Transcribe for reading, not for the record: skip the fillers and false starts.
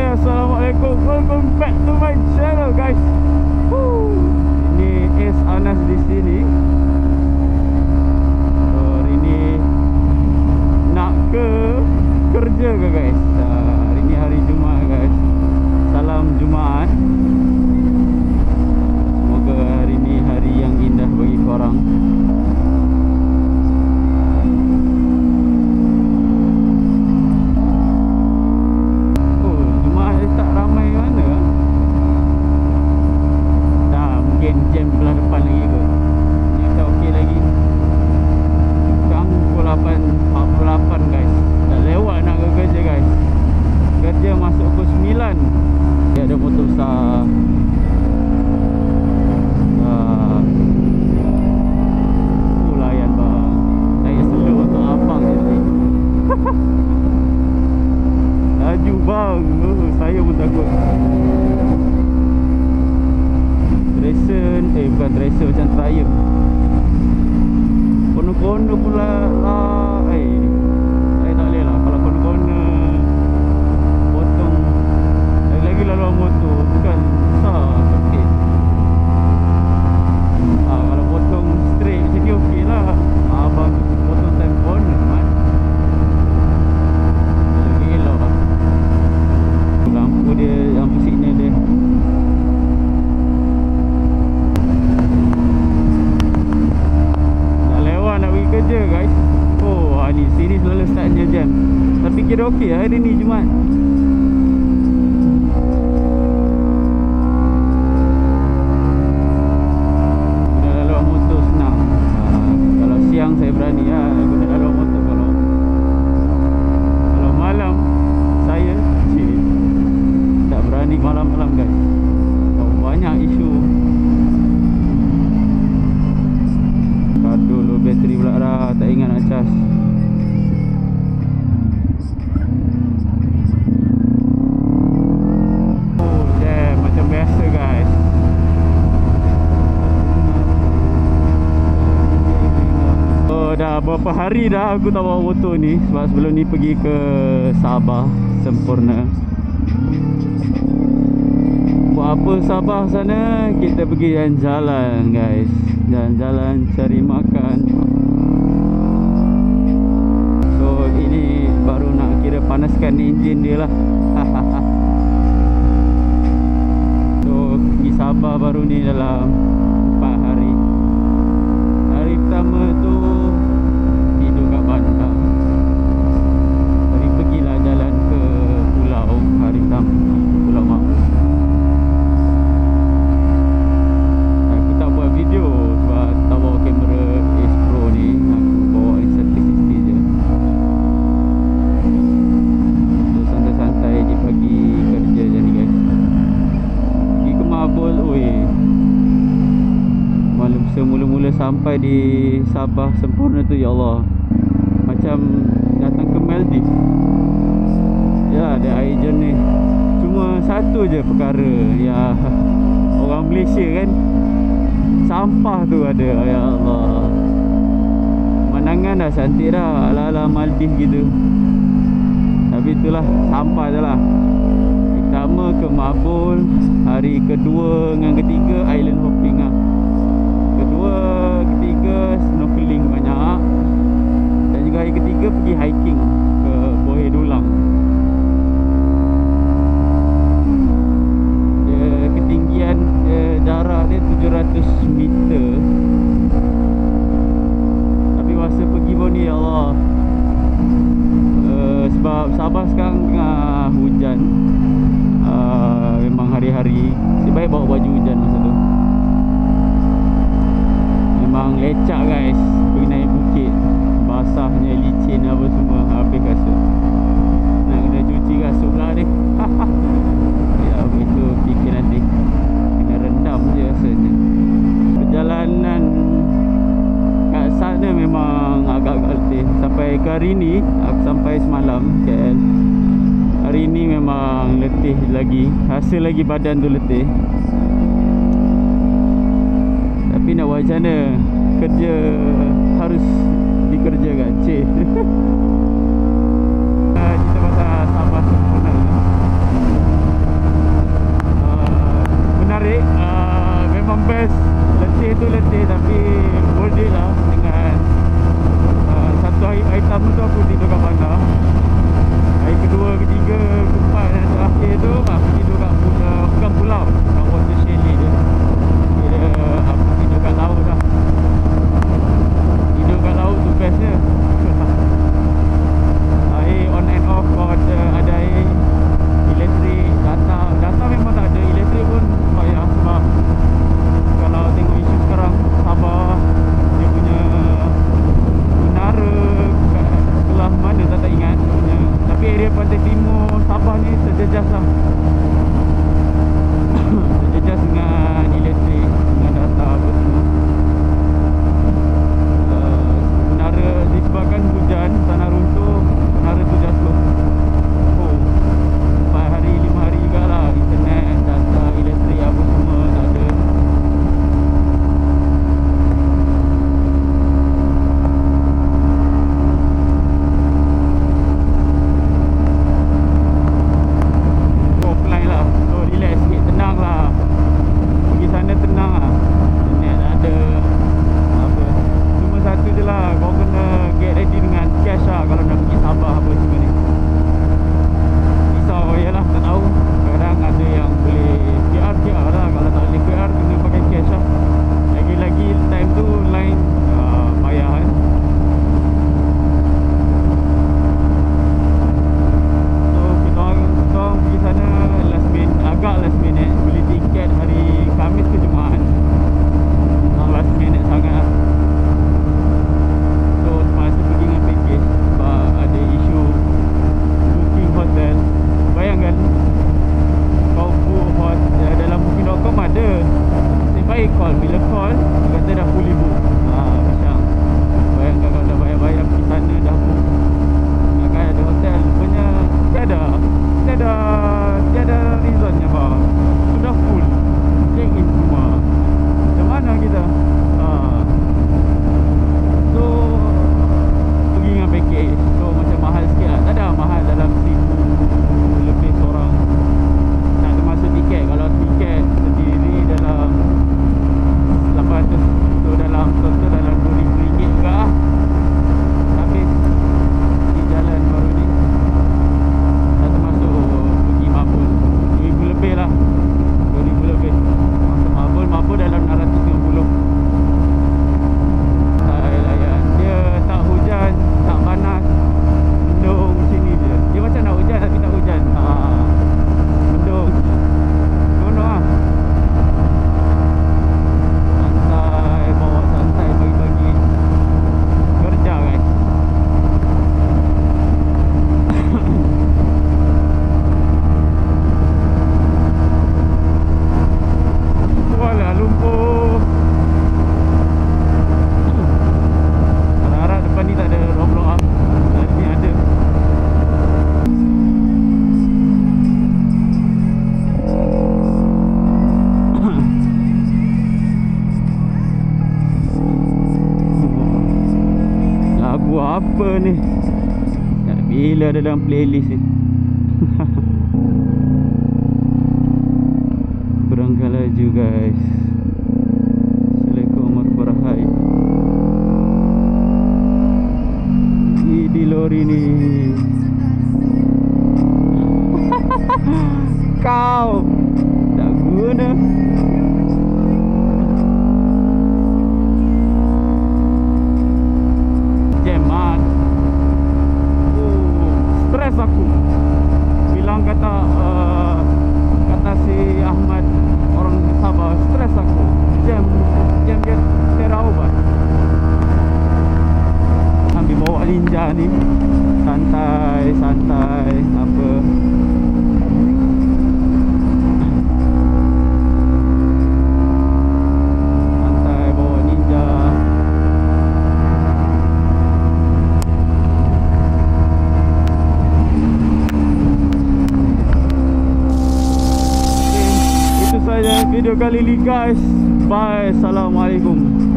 Assalamualaikum. Welcome back to my channel, guys. Ini is Anas di sini. So, hari ini nak ke kerja ke, guys? Hari ini hari Jumaat, guys. Salam Jumaat. Semoga hari ini hari yang indah bagi korang. Jam belah depan lagi ke. Ni tak okey lagi. Sekarang pukul 8.48, guys. Dah lewat nak ke kerja, guys. Kerja masuk pukul 9. Dia ada motor besar. Layan bang. Saya slow untuk abang je tadi. Laju bang. Saya pun takut. Bukan tracer, macam Triumph. Kono-kono pula lah. Saya tak boleh lah. Kalau kono-kono potong lagi laluan motor, bukan besar sikit. Kalau potong straight macam ni okey lah. Abang potong time corner man. Lagi elok lah. Lampu dia, lampu signal dia. Nak pergi kerja, guys. Ni sini selalu start jam. Tapi kira okey hari ni Jumaat. Guna laluan motor senang. Kalau siang saya berani lah guna laluan motor. Kalau malam saya tak berani malam-malam, guys. Banyak isu. Dulu bateri pula dah tak ingat nak cas. Jam macam biasa, guys. Dah berapa hari dah aku tak bawa motor ni. Sebab sebelum ni pergi ke Sabah sempurna. Buat apa Sabah sana? Kita pergi jalan-jalan, guys. Jalan-jalan cari makan. So ini baru nak kira panaskan enjin dia lah. So pergi Sabah baru ni dalam 4 hari. Hari pertama tu tidur kat bandar. Hari pergilah jalan ke pulau. Hari pertama Pulau Mamu. Aku tak buat video sebab tak bawa kamera Ace Pro ni. Aku bawa Insta360 je. So santai-santai je pagi kerja je ni, guys. Pergi ke Mabul. Malam semula-mula sampai di Sabah sempurna tu, ya Allah, macam datang ke Maldives. Ya, ada air jernih. Cuma satu je perkara, ya, orang Malaysia kan, sampah tu ada. Ya Allah, pemandangan dah cantik dah, ala-ala Maldives gitu. Tapi itulah, sampah je lah. Pertama ke Mabul. Hari kedua dengan ketiga island hopping lah. Kedua, ketiga snorkeling banyak. Dan juga hari ketiga pergi hiking ke Bohe Dulang. Ketinggian jarak dia 700 meter. Tapi masa pergi pun ni, ya Allah, sebab Sabah sekarang tengah hujan. Memang hari-hari sebaik bawa baju hujan masa tu. Memang lecak, guys. Pergi naik bukit, basahnya, licin apa semua, habis kasut. Nak kena cuci kasut lah ni. Ya, begitu fikir nanti kena rendam je rasanya. Perjalanan kat sana memang agak-agak letih. Sampai ke hari ni, aku sampai semalam KL. Hari ni memang letih lagi. Rasa lagi badan tu letih. Tapi nak buat macam mana? Kerja harus dikerjakan. Cerita pasal Sabah sempurna. terjejas lah. Terjejas dengan elektrik, dengan data apa semua. Menara disebabkan hujan, tanah runtuh, menara tu jatuh. Oh, 4 hari 5 hari juga lah. Internet, data, elektrik apa semua tak ada. Apa ni? Tak bila ada dalam playlist ni. Kurangkan laju guys. Assalamualaikum warahmatullahi wabarakatuh. Di lori ni. Kau tak guna. Stres aku. Bilang kata si Ahmad orang Sabah, stres aku. Jam dia terawat. Sambil bawa Ninja ni santai apa. Santai bawa Ninja. Video kali ini guys. Bye. Assalamualaikum.